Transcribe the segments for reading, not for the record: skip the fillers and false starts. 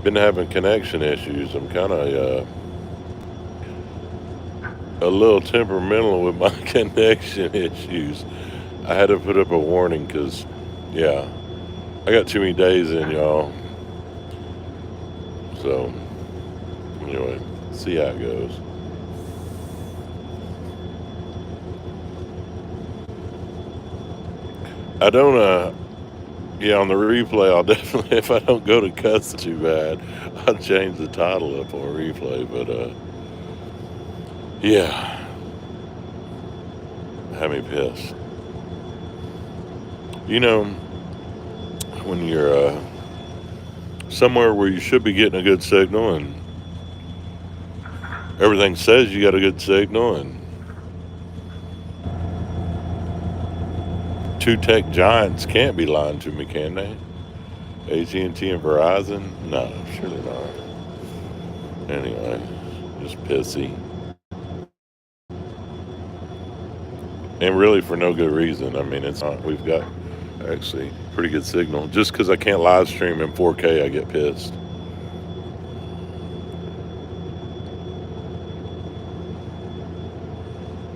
been having connection issues. I'm kind of a little temperamental with my connection issues. I had to put up a warning because, yeah, I got too many days in, y'all. So, anyway, see how it goes. I don't, yeah, on the replay, I'll definitely, if I don't go to cuss too bad, I'll change the title up on replay. But, yeah, had me pissed. You know, when you're somewhere where you should be getting a good signal and everything says you got a good signal, and two tech giants can't be lying to me, can they? AT&T and Verizon? No, surely not. Anyway, just pissy. And really for no good reason. I mean, it's not, we've got actually pretty good signal. Just because I can't live stream in 4K, I get pissed.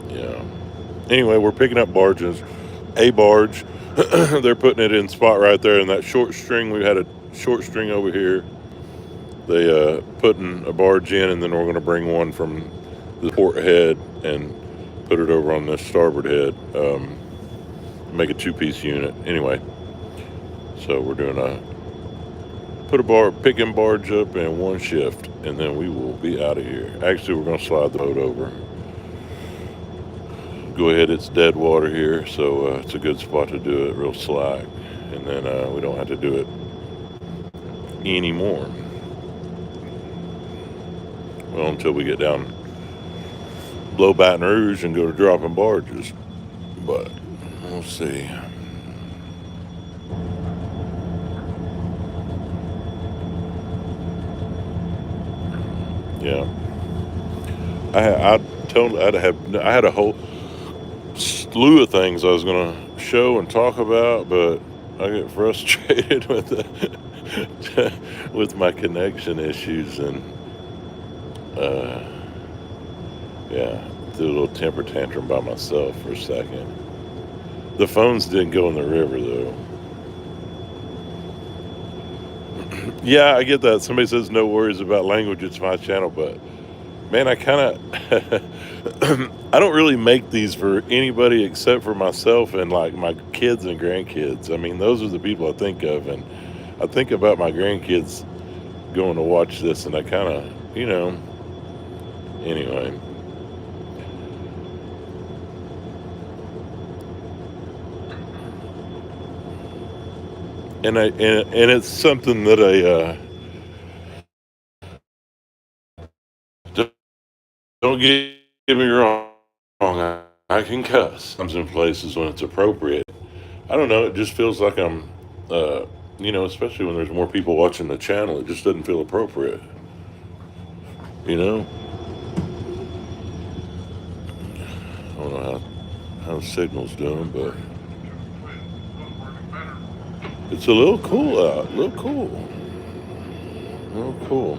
Yeah. Anyway, we're picking up barges. A barge. They're putting it in spot right there. And that short string, we had a short string over here. They putting a barge in, and then we're going to bring one from the port head and put it over on this starboard head. Make a two-piece unit. Anyway, so we're doing picking barge up in one shift, and then we will be out of here. Actually, we're going to slide the boat over. Go ahead, it's dead water here, so it's a good spot to do it, real slack. And then we don't have to do it anymore. Well, until we get down below Baton Rouge and go to dropping barges. But we'll see. Yeah. I had a whole slew of things I was going to show and talk about, but I get frustrated with with my connection issues, and yeah, did a little temper tantrum by myself for a second. The phones didn't go in the river though. Yeah, I get that. Somebody says no worries about language, it's my channel, but man, I kind of I don't really make these for anybody except for myself and like my kids and grandkids. I mean, those are the people I think of, and I think about my grandkids going to watch this, and I kind of, anyway. And it's something that I don't get me wrong. I can cuss. Comes in places when it's appropriate. I don't know. It just feels like I'm, especially when there's more people watching the channel. It just doesn't feel appropriate. You know. I don't know how signal's doing, but it's a little cool out. A little cool. A little cool.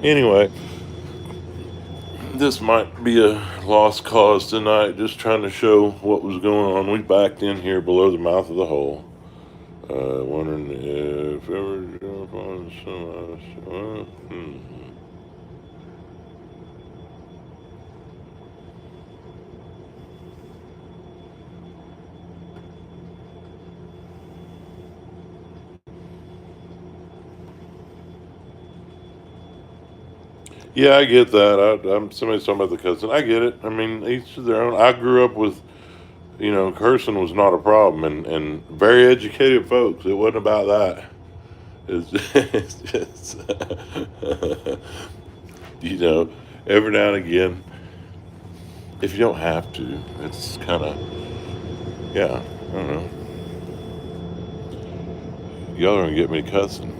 Anyway. This might be a lost cause tonight, just trying to show what was going on. We backed in here below the mouth of the hole. Wondering if ever jump on some. Yeah, I get that. I'm somebody's talking about the cousin. I get it. I mean, each to their own. I grew up with, cursing was not a problem, and very educated folks. It wasn't about that. It's just, every now and again, if you don't have to, it's kind of, yeah, I don't know. Y'all are gonna get me cussing.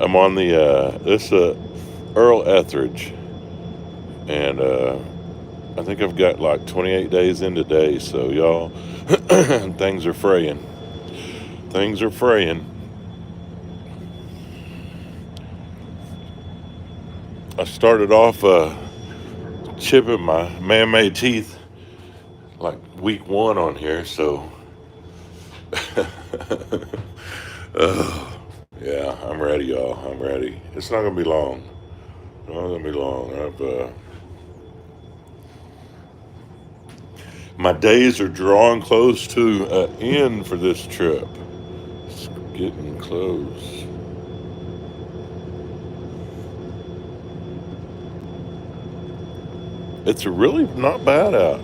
I'm on this Earl Etheridge, and I think I've got like 28 days in today, so y'all, things are fraying. things are fraying. I started off chipping my man-made teeth like week 1 on here, so yeah, I'm ready, y'all. I'm ready. It's not gonna be long. Not gonna be long. My days are drawing close to an end for this trip. It's getting close. It's really not bad out.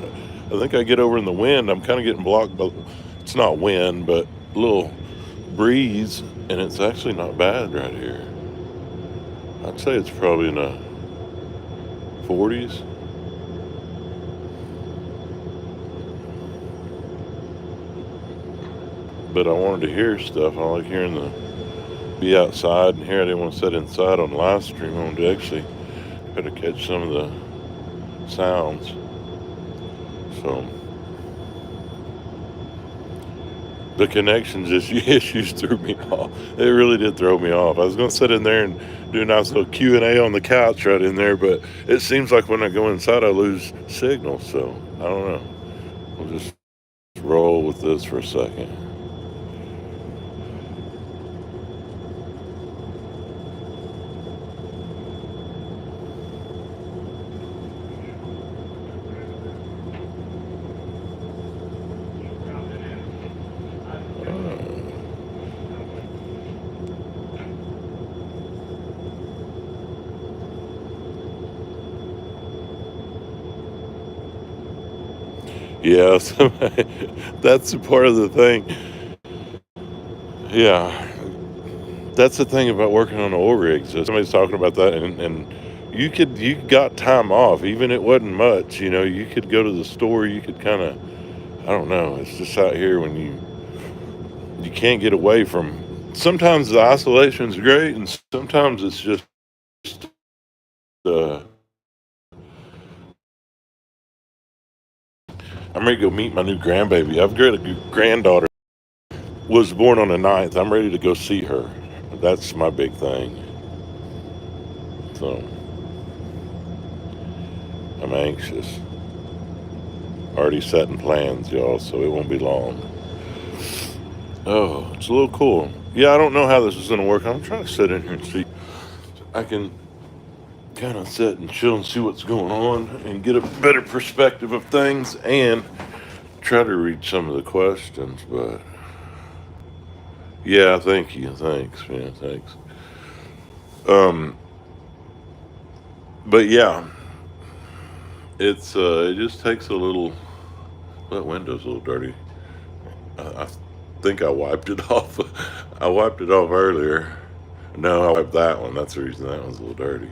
I think I get over in the wind. I'm kind of getting blocked, but it's not wind, but a little breeze, and it's actually not bad right here. I'd say it's probably in the 40s. But I wanted to hear stuff. I like hearing be outside and hear. I didn't want to sit inside on live stream. I wanted to actually try to catch some of the sounds. So the connections issues threw me off. It really did throw me off. I was going to sit in there and do a nice little Q&A on the couch right in there, but it seems like when I go inside I lose signal. So I don't know. We'll just roll with this for a second. Yeah, so that's part of the thing. Yeah, that's the thing about working on oil rigs. So somebody's talking about that, and you got time off, even it wasn't much. You could go to the store. You could kind of, I don't know. It's just out here when you can't get away from. Sometimes the isolation's great, and sometimes it's just I'm ready to go meet my new grandbaby. I've got a granddaughter. Was born on the 9th. I'm ready to go see her. That's my big thing. So I'm anxious. Already setting plans, y'all, so it won't be long. Oh, it's a little cool. Yeah, I don't know how this is going to work. I'm trying to sit in here and see. I can kind of sit and chill and see what's going on and get a better perspective of things and try to read some of the questions, but yeah, thank you. Thanks, man. Thanks. But yeah, it just takes a little. That window's a little dirty. I think I wiped it off. I wiped it off earlier. No, I wiped that one. That's the reason that one's a little dirty.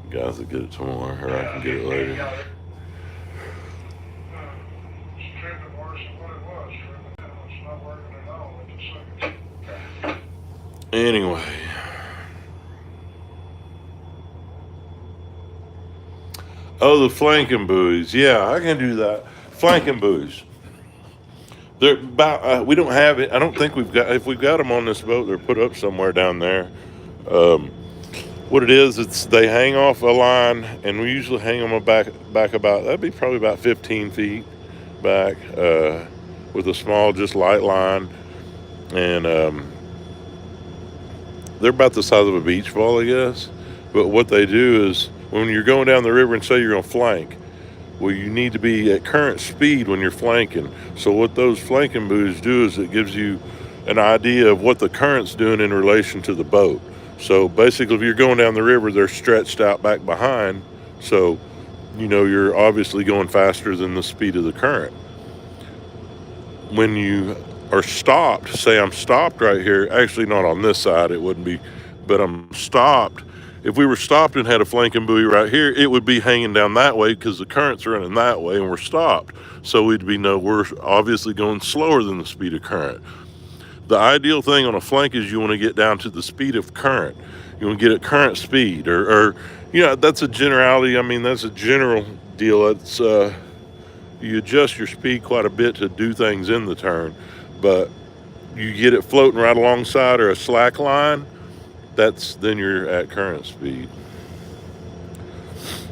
Guys will get it tomorrow, or I can get it later. Anyway. Oh, the flanking buoys. Yeah, I can do that. Flanking buoys. They're about. We don't have it. I don't think we've got. If we've got them on this boat, they're put up somewhere down there. What it is, it's they hang off a line, and we usually hang them back about. That'd be probably about 15 feet back with a small, just light line, and they're about the size of a beach ball, I guess. But what they do is when you're going down the river and say you're going to flank, well, you need to be at current speed when you're flanking. So what those flanking buoys do is it gives you an idea of what the current's doing in relation to the boat. So basically, if you're going down the river, they're stretched out back behind. So, you're obviously going faster than the speed of the current. When you are stopped, say I'm stopped right here, actually not on this side, it wouldn't be, but I'm stopped. If we were stopped and had a flanking buoy right here, it would be hanging down that way because the current's running that way and we're stopped. So we're obviously going slower than the speed of current. The ideal thing on a flank is you want to get down to the speed of current. You want to get at current speed or that's a generality. I mean, that's a general deal. It's, you adjust your speed quite a bit to do things in the turn, but you get it floating right alongside or a slack line, then you're at current speed.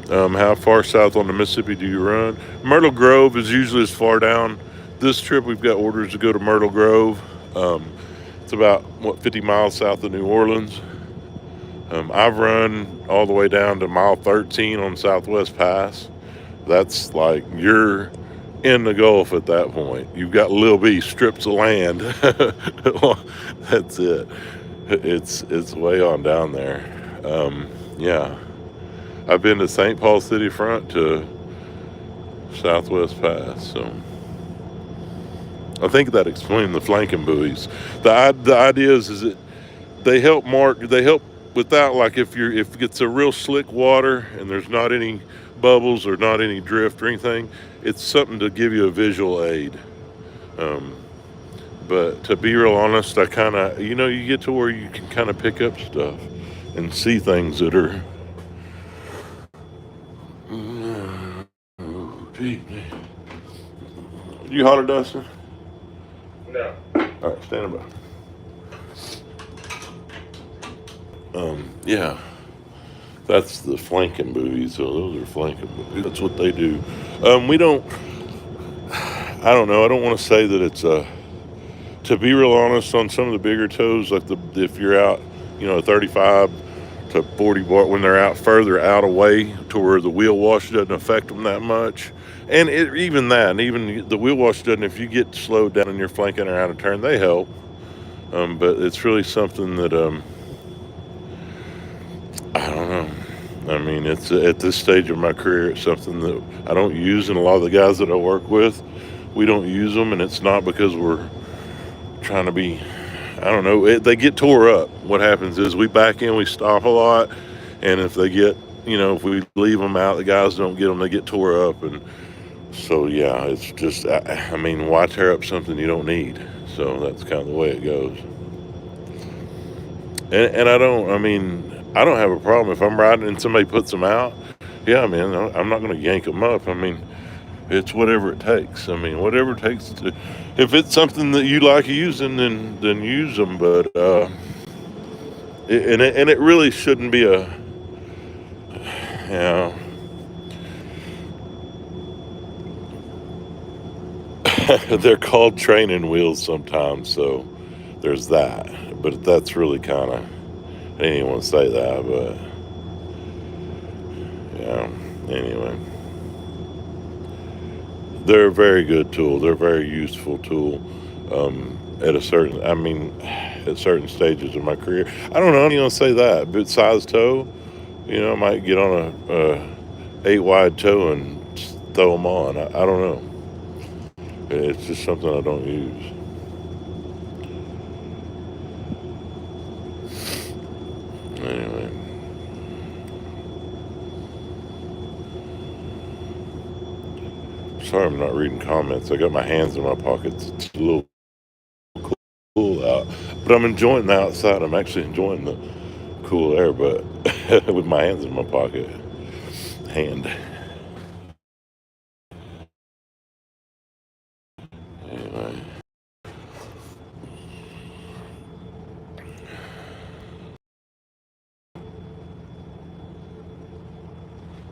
How far south on the Mississippi do you run? Myrtle Grove is usually as far down. This trip we've got orders to go to Myrtle Grove. It's about 50 miles south of New Orleans. I've run all the way down to mile 13 on Southwest Pass. That's like you're in the Gulf at that point. You've got Lil B strips of land. That's it. It's way on down there. Yeah. I've been to St. Paul City Front to Southwest Pass, so I think that explains the flanking buoys. The idea is that they help without, like, if it's a real slick water and there's not any bubbles or not any drift or anything, it's something to give you a visual aid. But to be real honest, I kind of, you get to where you can kind of pick up stuff and see things that are. You holler, Dustin? No. All right, stand by. Yeah, that's the flanking buoys. So those are flanking buoys. That's what they do. We don't. I don't know. I don't want to say that it's to be real honest, on some of the bigger tows, like if you're out, 35 to 40 bar, when they're out further out away to where the wheel wash doesn't affect them that much. And even the wheel wash doesn't, if you get slowed down and you're flanking around a turn, they help. But it's really something that, I don't know. I mean, it's at this stage of my career, it's something that I don't use, and a lot of the guys that I work with, we don't use them, and it's not because we're trying to be, I don't know, they get tore up. What happens is we back in, we stop a lot, and if they get, if we leave them out, the guys don't get them, they get tore up. And so, yeah, it's just, I mean, why tear up something you don't need? So that's kind of the way it goes. And I don't have a problem if I'm riding and somebody puts them out. Yeah, man, I'm not going to yank them up. I mean, it's whatever it takes. I mean, whatever it takes to, if it's something that you like using, then use them. But it really shouldn't be a, they're called training wheels sometimes, so there's that. But that's really kind of, I didn't even want to say that, but yeah, anyway. They're a very good tool. They're a very useful tool at certain stages of my career. I don't know, I'm going to say that, but size toe, I might get on a 8-wide toe and throw them on. I don't know. It's just something I don't use. Anyway. Sorry I'm not reading comments. I got my hands in my pockets. It's a little cool out. But I'm enjoying the outside. I'm actually enjoying the cool air, but with my hands in my pocket. Anyway.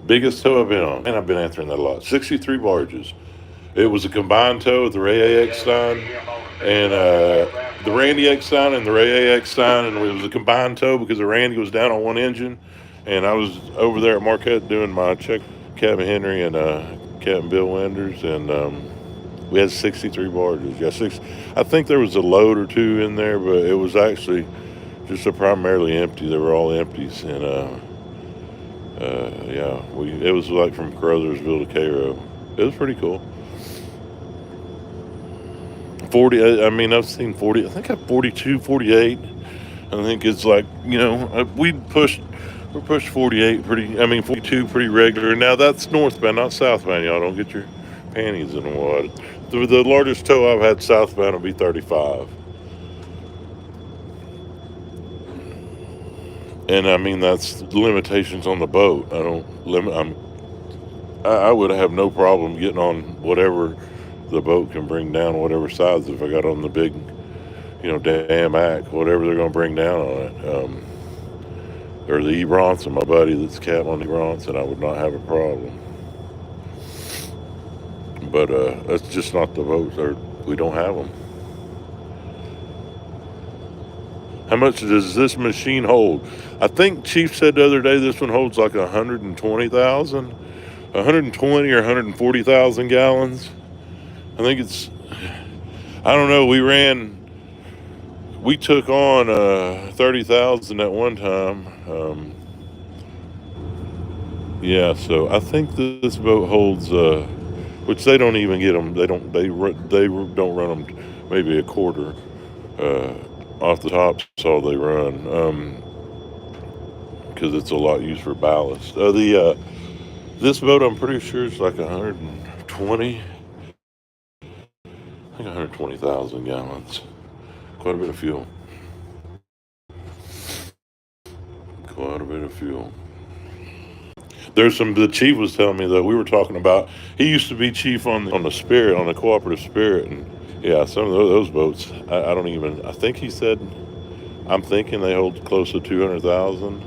Biggest tow I've been on, and I've been answering that a lot. 63 barges. It was a combined tow with the Ray A. Eckstein and the Randy Eckstein and the Ray A. Eckstein, and it was a combined tow because the Randy was down on one engine, and I was over there at Marquette doing my check, Captain Henry and Captain Bill Wenders, and we had 63 barges. Yeah, I think there was a load or two in there, but it was actually just primarily empty. They were all empties, and it was like from Carothersville to Cairo. It was pretty cool. 40, I've seen 40, I think I have 42, 48. I think it's like, we pushed 48 42 pretty regular. Now that's northbound, not southbound, y'all. Don't get your panties in the water. The largest tow I've had southbound will be 35. And that's limitations on the boat. I would have no problem getting on whatever the boat can bring down, whatever size. If I got on the big damn ack, whatever they're going to bring down on it. Or the E. Bronson, my buddy that's cat on E. Bronson, I would not have a problem. But that's just not the votes, or we don't have them. How much does this machine hold? I think Chief said the other day this one holds like 120,000, 120 or 140,000 gallons. I think it's, I don't know. We took on 30,000 at one time. Yeah, so I think this boat holds, which they don't even get them. They don't run them maybe a quarter off the top. That's all they run. Because it's a lot used for ballast. This boat, I'm pretty sure it's like 120. I think 120,000 gallons. Quite a bit of fuel. Quite a bit of fuel. The chief was telling me that we were talking about, he used to be chief on the Spirit, on the Cooperative Spirit, and yeah, some of those boats, I think he said, I'm thinking they hold close to 200,000.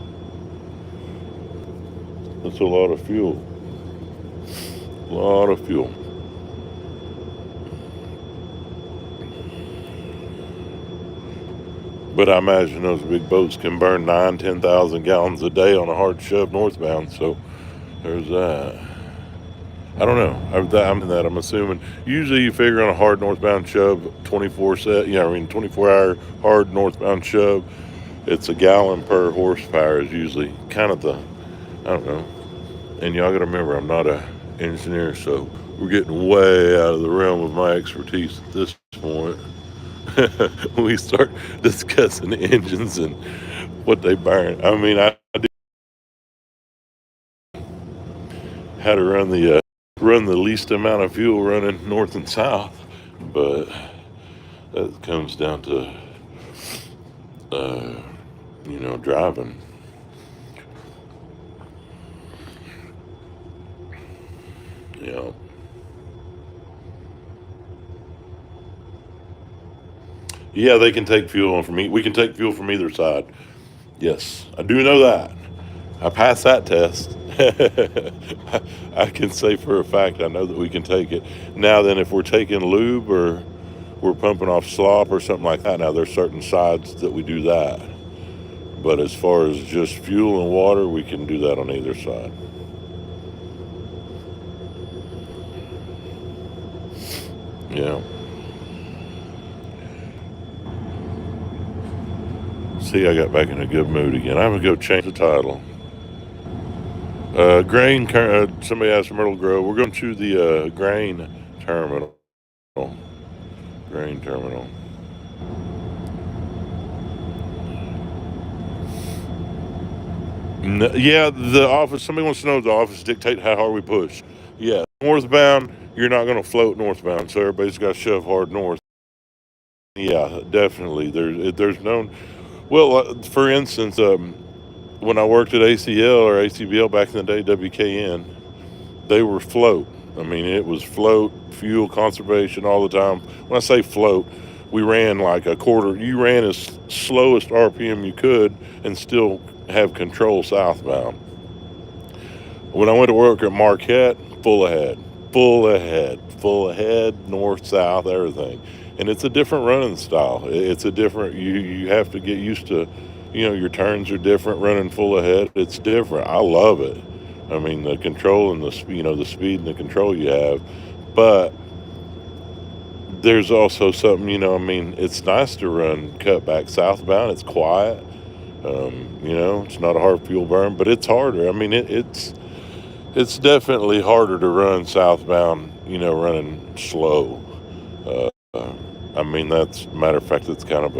That's a lot of fuel. A lot of fuel. But I imagine those big boats can burn 10,000 gallons a day on a hard shove northbound. So there's that. I don't know. I'm assuming. Usually you figure on a hard northbound shove, 24-hour hard northbound shove, it's a gallon per horsepower is usually kind of I don't know. And y'all got to remember, I'm not an engineer, so we're getting way out of the realm of my expertise at this point. We start discussing engines and what they burn. I mean, I do how to run the least amount of fuel running north and south, but that comes down to driving. Yeah. Yeah, they can take fuel from we can take fuel from either side. Yes, I do know that. I passed that test. I can say for a fact I know that we can take it. Now then, if we're taking lube or we're pumping off slop or something like that, now there's certain sides that we do that. But as far as just fuel and water, we can do that on either side. Yeah. See, I got back in a good mood again. I'm going to go change the title. Grain, somebody asked Myrtle Grove. We're going to the grain terminal. Grain terminal. No, yeah, the office, somebody wants to know if the office dictate how hard we push. Yeah, northbound, you're not going to float northbound, so everybody's got to shove hard north. Yeah, definitely. There's no, well, for instance, when I worked at ACL or ACBL back in the day, WKN, they were float. I mean, it was float, fuel conservation all the time. When I say float, we ran like a quarter. You ran as slowest RPM you could and still have control southbound. When I went to work at Marquette, full ahead, north, south, everything. And it's a different running style. It's a different, you have to get used to, your turns are different running full ahead. It's different. I love it. I mean, the control and the speed and the control you have. But there's also something, it's nice to run cutback southbound. It's quiet. It's not a hard fuel burn, but it's harder. I mean, it's definitely harder to run southbound, running slow. I mean, that's, matter of fact, it's kind of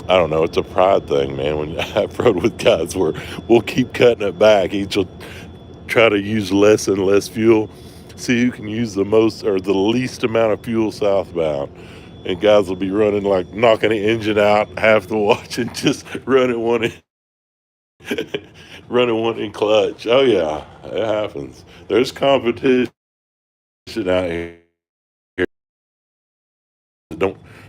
I don't know, it's a pride thing, man. When I've rode with guys where we'll keep cutting it back, each will try to use less and less fuel, see who can use the most or the least amount of fuel southbound. And guys will be running like knocking the engine out half the watch and just running one in clutch. Oh yeah, it happens. There's competition out here.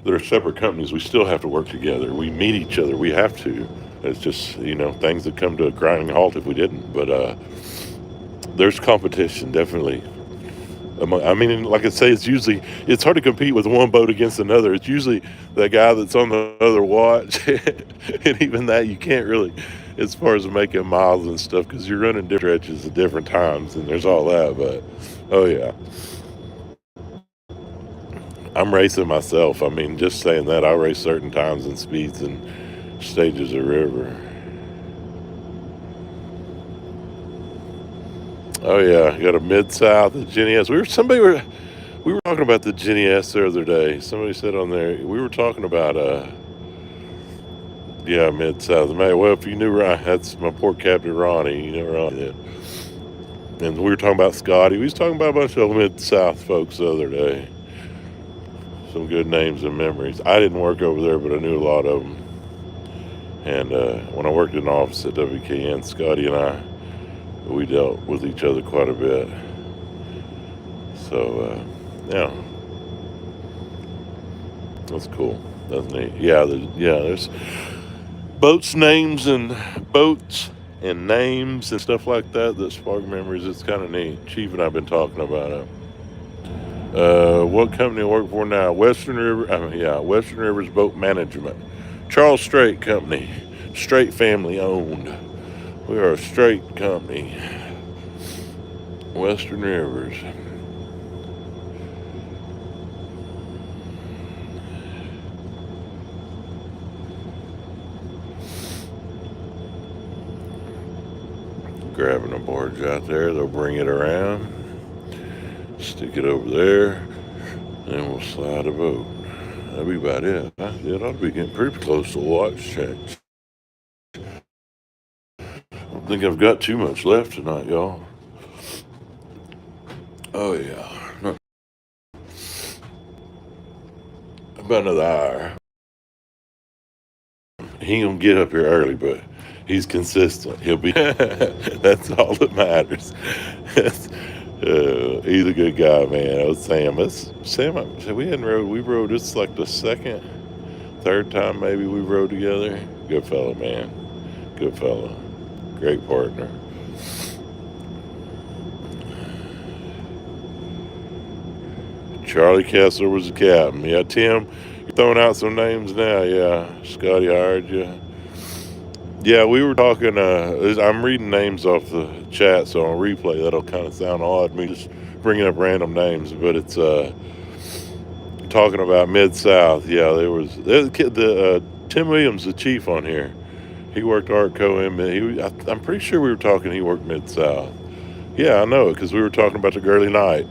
that are separate companies, we still have to work together. We meet each other. We have to. It's just, things that come to a grinding halt if we didn't. But there's competition, definitely. I mean, like I say, it's hard to compete with one boat against another. It's usually the guy that's on the other watch. And even that, you can't really, as far as making miles and stuff, because you're running different stretches at different times, and there's all that. But, oh, yeah. I'm racing myself. I mean, just saying that, I race certain times and speeds and stages of river. Oh yeah, I got a Mid-South, a Jenny S. We were talking about the Jenny S the other day. Somebody said on there, we were talking about Mid-South. Well, if you knew Ronnie, that's my poor Captain Ronnie. You know Ronnie. Yeah. And we were talking about Scotty. We was talking about a bunch of Mid-South folks the other day. Some good names and memories. I didn't work over there, but I knew a lot of them. And when I worked in the office at WKN, Scotty and we dealt with each other quite a bit. So, yeah. That's cool. That's neat. Yeah, there's boats names and names and stuff like that spark memories. It's kind of neat. Chief and I have been talking about it. What company I work for now? Western River's Boat Management. Charles Strait Company. Strait family owned. We are a Strait company. Western Rivers. Grabbing a barge out there, they'll bring it around, stick it over there, and we'll slide a boat. That'll be about it. It ought to be getting pretty close to watch check. I don't think I've got too much left tonight, y'all. Oh yeah. About another hour. He ain't gonna get up here early, but he's consistent. He'll be. That's all that matters. He's a good guy, man. I was Sam. We hadn't rode. We rode. This is like the third time maybe we rode together. Good fella, man. Good fella. Great partner. Charlie Kessler was the captain. Yeah, Tim, you're throwing out some names now. Yeah, Scotty hired you. Yeah, we were talking, I'm reading names off the chat, so on replay, that'll kind of sound odd, me just bringing up random names, but it's talking about Mid-South. Yeah, Tim Williams, the chief on here. He worked ARTCO, I'm pretty sure we were talking he worked Mid-South. Yeah, I know it, because we were talking about the Gurley Night.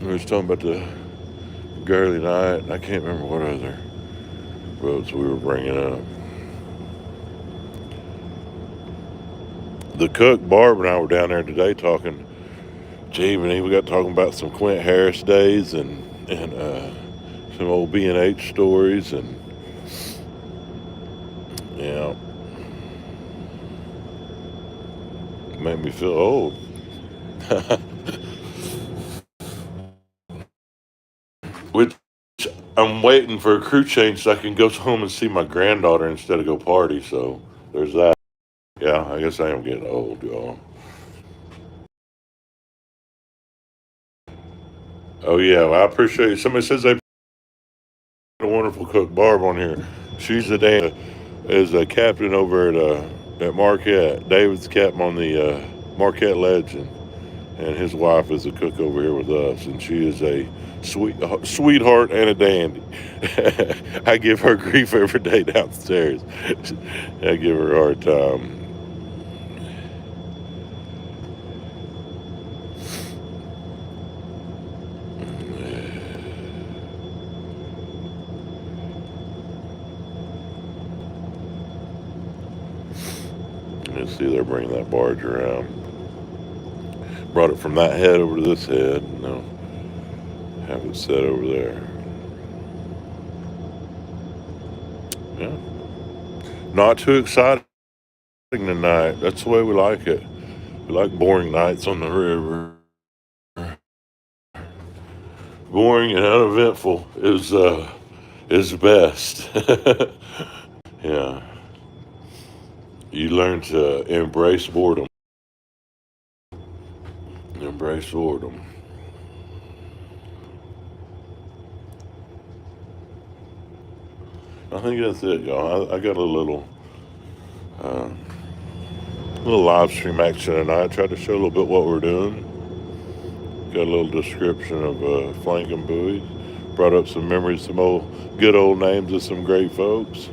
We were talking about the Gurley Night, and I can't remember what other boats we were bringing up. The cook, Barb, and I were down there today talking. We got talking about some Quint Harris days and some old B&H stories, and yeah, it made me feel old. Which I'm waiting for a crew change so I can go home and see my granddaughter instead of go party. So there's that. Yeah, I guess I am getting old, y'all. Oh yeah, well, I appreciate it. Somebody says they put a wonderful cook, Barb, on here. She's is a captain over at Marquette. David's captain on the Marquette Legend, and his wife is a cook over here with us, and she is a sweetheart and a dandy. I give her grief every day downstairs. I give her a hard time. Let's see, they're bringing that barge around. Brought it from that head over to this head, and they'll have it set over there. Yeah. Not too exciting tonight. That's the way we like it. We like boring nights on the river. Boring and uneventful is is best. Yeah. You learn to embrace boredom. Embrace boredom. I think that's it, y'all. I got a uh, little live stream action tonight. I tried to show a little bit what we're doing. Got a little description of flanking buoys. Brought up some memories, some good old names of some great folks.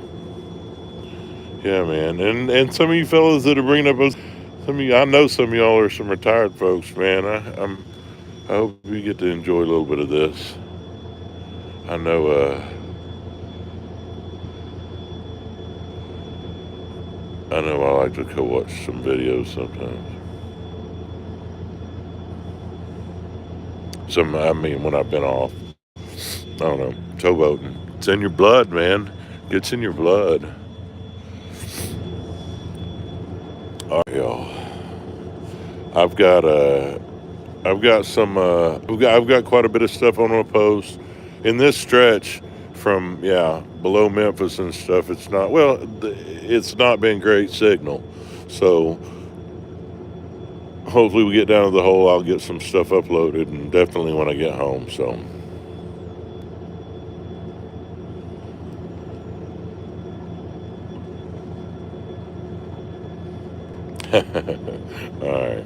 Yeah, man. And some of you fellas that are bringing up some of you, I know some of y'all are some retired folks, man. I hope you get to enjoy a little bit of this. I know I like to go watch some videos sometimes. I mean, when I've been off, I don't know, towboating. It's in your blood, man. Gets in your blood. All right, y'all. I've got some. I've got quite a bit of stuff on my post in this stretch from below Memphis and stuff. It's not it's not been great signal, so hopefully we get down to the hole. I'll get some stuff uploaded, and definitely when I get home. So. All right.